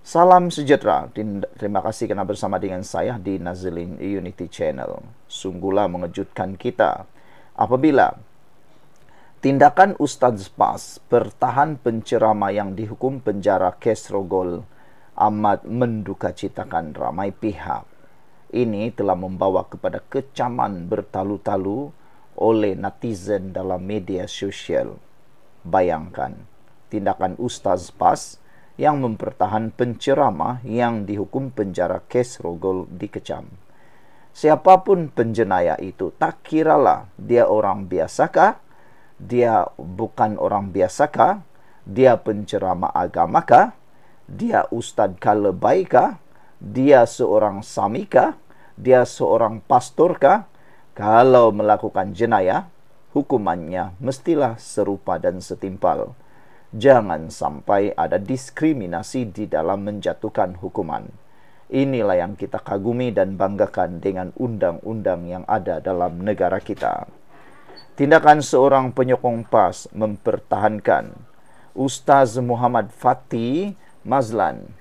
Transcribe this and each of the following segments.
Salam sejahtera. Terima kasih kerana bersama dengan saya di Nazilin Unity Channel. Sungguhlah mengejutkan kita apabila tindakan Ustaz Bas, bertahan penceramah yang dihukum penjara kes rogol, amat mendukacitakan ramai pihak. Ini telah membawa kepada kecaman bertalu-talu oleh netizen dalam media sosial. Bayangkan, tindakan Ustaz Bas yang mempertahan penceramah yang dihukum penjara kes rogol dikecam. Siapapun penjenayah itu, tak kiralah dia orang biasakah, dia bukan orang biasakah, dia penceramah agamakah, dia ustaz kala baikah, dia seorang samikah, dia seorang pastorkah, kalau melakukan jenayah, hukumannya mestilah serupa dan setimpal. Jangan sampai ada diskriminasi di dalam menjatuhkan hukuman. Inilah yang kita kagumi dan banggakan dengan undang-undang yang ada dalam negara kita. Tindakan seorang penyokong PAS mempertahankan Ustaz Muhammad Fatih Mazlan.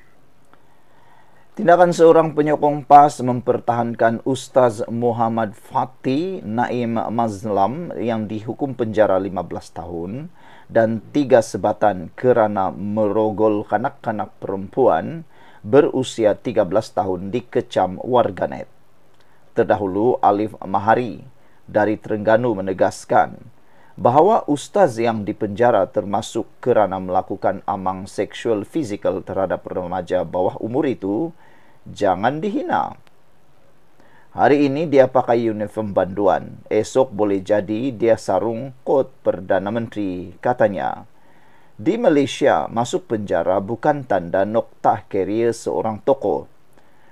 Tindakan seorang penyokong PAS mempertahankan Ustaz Muhammad Fatih Naim Mazlam yang dihukum penjara 15 tahun dan 3 sebatan kerana merogol kanak-kanak perempuan berusia 13 tahun dikecam warganet. Terdahulu, Alif Mahari dari Terengganu menegaskan bahawa ustaz yang dipenjara termasuk kerana melakukan amang seksual fizikal terhadap remaja bawah umur itu jangan dihina. Hari ini dia pakai uniform banduan, esok boleh jadi dia sarung kot Perdana Menteri, katanya. Di Malaysia, masuk penjara bukan tanda noktah karier seorang tokoh.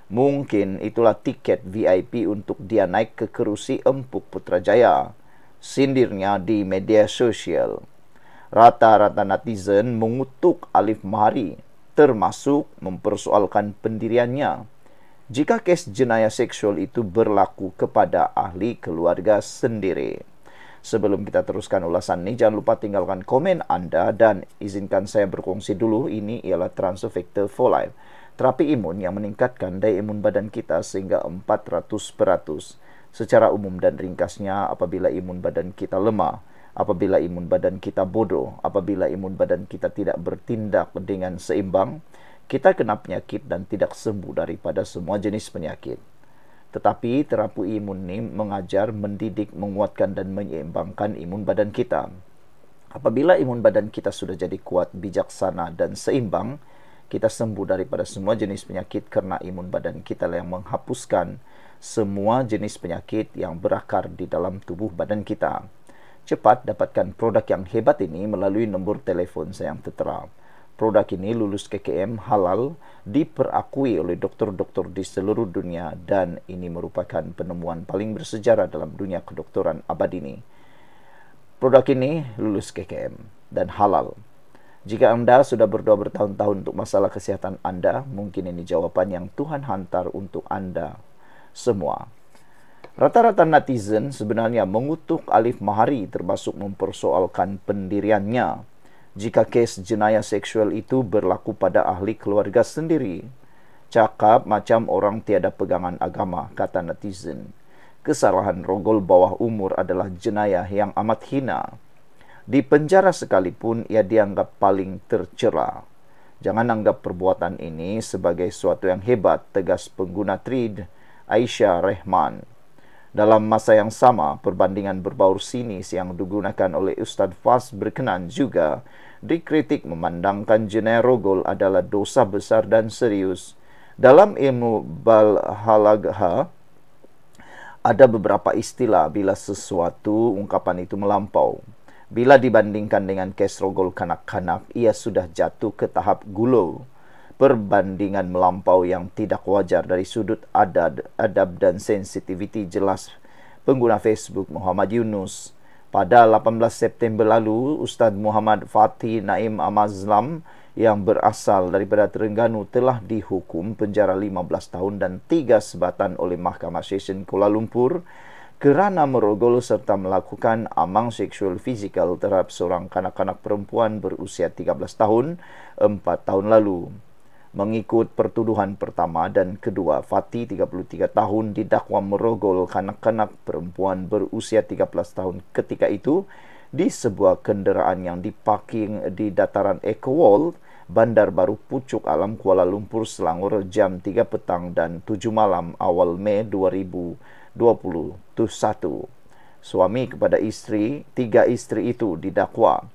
Mungkin itulah tiket VIP untuk dia naik ke kerusi empuk Putrajaya, sindirnya di media sosial. Rata-rata netizen mengutuk Alif Mahari, termasuk mempersoalkan pendiriannya jika kes jenayah seksual itu berlaku kepada ahli keluarga sendiri. Sebelum kita teruskan ulasan ini, jangan lupa tinggalkan komen anda dan izinkan saya berkongsi dulu. Ini ialah Transfer Factor for Life, terapi imun yang meningkatkan daya imun badan kita sehingga 400%. Secara umum dan ringkasnya, apabila imun badan kita lemah, apabila imun badan kita bodoh, apabila imun badan kita tidak bertindak dengan seimbang, kita kena penyakit dan tidak sembuh daripada semua jenis penyakit. Tetapi terapi imun ini mengajar, mendidik, menguatkan dan menyeimbangkan imun badan kita. Apabila imun badan kita sudah jadi kuat, bijaksana dan seimbang, kita sembuh daripada semua jenis penyakit kerana imun badan kita yang menghapuskan semua jenis penyakit yang berakar di dalam tubuh badan kita. Cepat dapatkan produk yang hebat ini melalui nombor telefon saya yang tertera. Produk ini lulus KKM halal, diperakui oleh doktor-doktor di seluruh dunia dan ini merupakan penemuan paling bersejarah dalam dunia kedokteran abad ini. Produk ini lulus KKM dan halal. Jika anda sudah berdoa bertahun-tahun untuk masalah kesihatan anda, mungkin ini jawapan yang Tuhan hantar untuk anda semua. Rata-rata netizen sebenarnya mengutuk Alif Mahari termasuk mempersoalkan pendiriannya jika kes jenayah seksual itu berlaku pada ahli keluarga sendiri. Cakap macam orang tiada pegangan agama, kata netizen. Kesalahan rogol bawah umur adalah jenayah yang amat hina. Di penjara sekalipun ia dianggap paling tercela. Jangan anggap perbuatan ini sebagai suatu yang hebat, tegas pengguna thread Aisyah Rehman. Dalam masa yang sama, perbandingan berbaur sinis yang digunakan oleh Ustaz Fas berkenan juga dikritik memandangkan jenayah rogol adalah dosa besar dan serius. Dalam ilmu balhalagha, ada beberapa istilah bila sesuatu ungkapan itu melampau. Bila dibandingkan dengan kes rogol kanak-kanak, ia sudah jatuh ke tahap gulo. Perbandingan melampau yang tidak wajar dari sudut adab dan sensitiviti jelas pengguna Facebook Muhammad Yunus. Pada 18 September lalu, Ustaz Muhammad Fatih Naim Mazlam yang berasal daripada Terengganu telah dihukum penjara 15 tahun dan 3 sebatan oleh Mahkamah Session Kuala Lumpur kerana merogol serta melakukan amang seksual fizikal terhadap seorang kanak-kanak perempuan berusia 13 tahun 4 tahun lalu. Mengikut pertuduhan pertama dan kedua, Fati 33 tahun didakwa merogol kanak-kanak perempuan berusia 13 tahun ketika itu di sebuah kenderaan yang diparking di dataran Eco World, Bandar Baru Pucuk Alam, Kuala Lumpur, Selangor jam 3 petang dan 7 malam awal Mei 2021. Suami kepada isteri, 3 isteri itu didakwa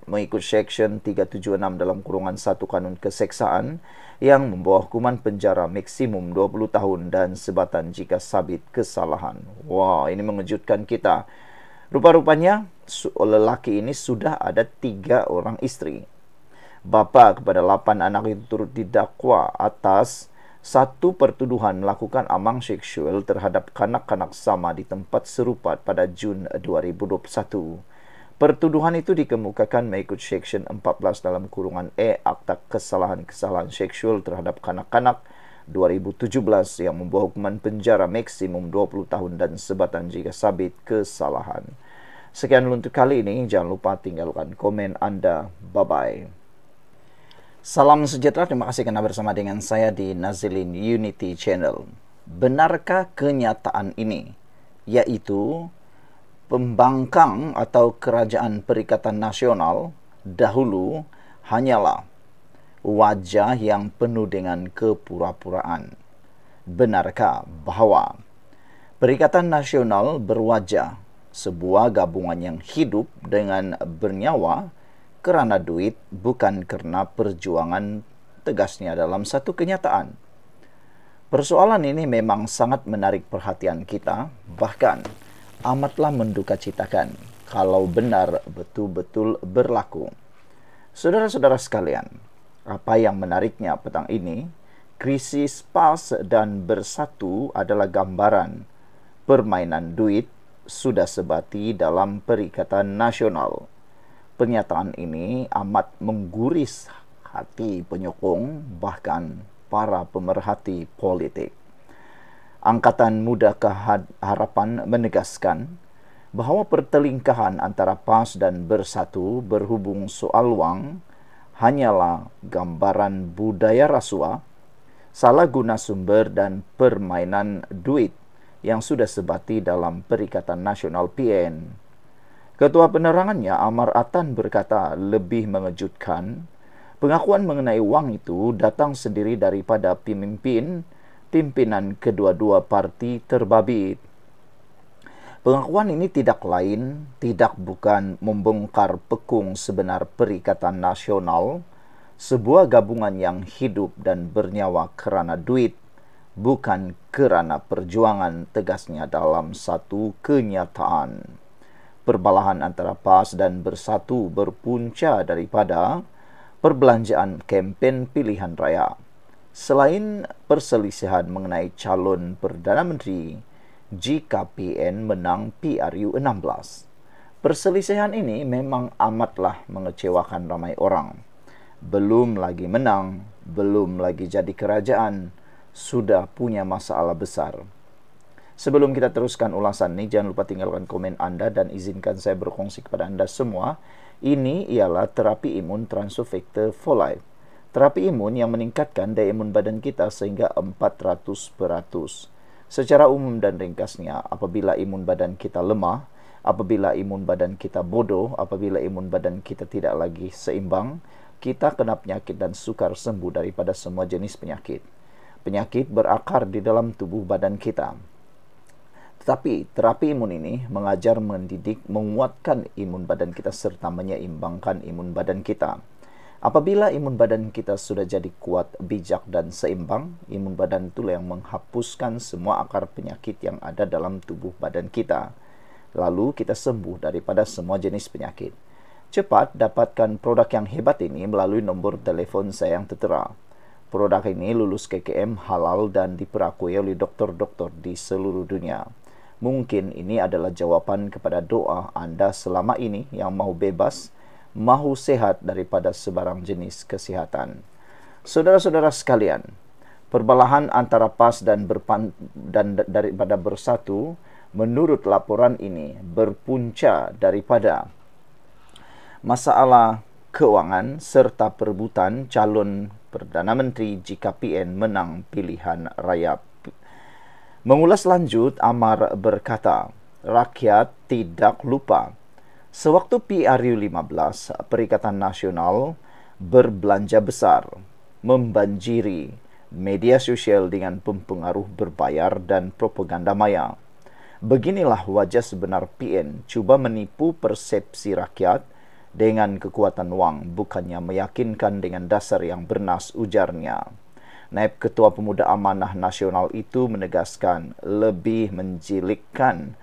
mengikut Seksyen 376 dalam kurungan 1 Kanun Keseksaan yang membawa hukuman penjara maksimum 20 tahun dan sebatan jika sabit kesalahan. Wah, ini mengejutkan kita. Rupa-rupanya lelaki ini sudah ada 3 orang isteri. Bapa kepada 8 anak itu turut didakwa atas 1 pertuduhan melakukan amang seksual terhadap kanak-kanak sama di tempat serupa pada Jun 2021. Pertuduhan itu dikemukakan mengikut Seksyen 14 dalam kurungan E Akta Kesalahan-Kesalahan Seksual terhadap Kanak-kanak 2017 yang membawa hukuman penjara maksimum 20 tahun dan sebatan jika sabit kesalahan. Sekian untuk kali ini. Jangan lupa tinggalkan komen Anda. Bye-bye. Salam sejahtera. Terima kasih kerana bersama dengan saya di Nazilin Unity Channel. Benarkah kenyataan ini? Yaitu pembangkang atau Kerajaan Perikatan Nasional dahulu hanyalah wajah yang penuh dengan kepura-puraan. Benarkah bahawa Perikatan Nasional berwajah sebuah gabungan yang hidup dengan bernyawa kerana duit, bukan kerana perjuangan, tegasnya dalam satu kenyataan? Persoalan ini memang sangat menarik perhatian kita, bahkan amatlah mendukacitakan kalau benar betul-betul berlaku. Saudara-saudara sekalian, apa yang menariknya petang ini, krisis PAS dan Bersatu adalah gambaran permainan duit sudah sebati dalam Perikatan Nasional. Pernyataan ini amat mengguris hati penyokong, bahkan para pemerhati politik. Angkatan Muda Harapan menegaskan bahawa pertelingkahan antara PAS dan Bersatu berhubung soal wang hanyalah gambaran budaya rasuah, salah guna sumber dan permainan duit yang sudah sebati dalam Perikatan Nasional PN. Ketua penerangannya Amar Atan berkata lebih mengejutkan, pengakuan mengenai wang itu datang sendiri daripada pimpinan kedua-dua parti terbabit. Pengakuan ini tidak bukan membongkar pekung sebenar Perikatan Nasional, sebuah gabungan yang hidup dan bernyawa kerana duit, bukan kerana perjuangan, tegasnya dalam satu kenyataan. Perbalahan antara PAS dan Bersatu berpunca daripada perbelanjaan kempen pilihan raya. Selain perselisihan mengenai calon Perdana Menteri jika PN menang PRU 16. Perselisihan ini memang amatlah mengecewakan ramai orang. Belum lagi menang, belum lagi jadi kerajaan, sudah punya masalah besar. Sebelum kita teruskan ulasan ini, jangan lupa tinggalkan komen Anda dan izinkan saya berkongsi kepada Anda semua. Ini ialah terapi imun Transofector for Life. Terapi imun yang meningkatkan daya imun badan kita sehingga 400%. Secara umum dan ringkasnya, apabila imun badan kita lemah, apabila imun badan kita bodoh, apabila imun badan kita tidak lagi seimbang, kita kena penyakit dan sukar sembuh daripada semua jenis penyakit. Penyakit berakar di dalam tubuh badan kita. Tetapi terapi imun ini mengajar, mendidik, menguatkan imun badan kita serta menyeimbangkan imun badan kita. Apabila imun badan kita sudah jadi kuat, bijak dan seimbang, imun badan itulah yang menghapuskan semua akar penyakit yang ada dalam tubuh badan kita. Lalu kita sembuh daripada semua jenis penyakit. Cepat dapatkan produk yang hebat ini melalui nombor telefon saya yang tertera. Produk ini lulus KKM halal dan diperakui oleh doktor-doktor di seluruh dunia. Mungkin ini adalah jawapan kepada doa Anda selama ini yang mahu bebas, mahu sehat daripada sebarang jenis kesihatan. Saudara-saudara sekalian, perbalahan antara PAS dan daripada Bersatu menurut laporan ini berpunca daripada masalah kewangan serta perebutan calon Perdana Menteri jika PN menang pilihan raya. Mengulas lanjut, Amar berkata, rakyat tidak lupa. Sewaktu PRU15, Perikatan Nasional berbelanja besar, membanjiri media sosial dengan pempengaruh berbayar dan propaganda maya. Beginilah wajah sebenar PN cuba menipu persepsi rakyat dengan kekuatan wang, bukannya meyakinkan dengan dasar yang bernas, ujarnya. Naib Ketua Pemuda Amanah Nasional itu menegaskan lebih menjelekkan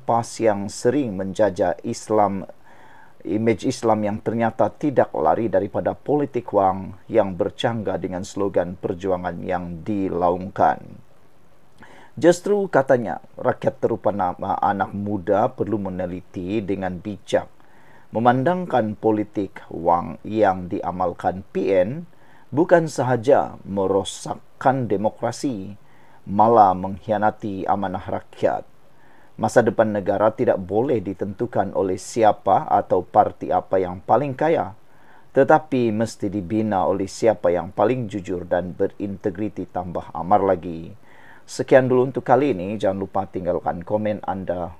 PAS yang sering menjajah imej Islam yang ternyata tidak lari daripada politik wang yang bercanggah dengan slogan perjuangan yang dilaungkan. Justru katanya, rakyat terutama anak muda perlu meneliti dengan bijak, memandangkan politik wang yang diamalkan PN bukan sahaja merosakkan demokrasi, malah mengkhianati amanah rakyat. Masa depan negara tidak boleh ditentukan oleh siapa atau parti apa yang paling kaya, tetapi mesti dibina oleh siapa yang paling jujur dan berintegriti, tambah Amar lagi. Sekian dulu untuk kali ini. Jangan lupa tinggalkan komen Anda.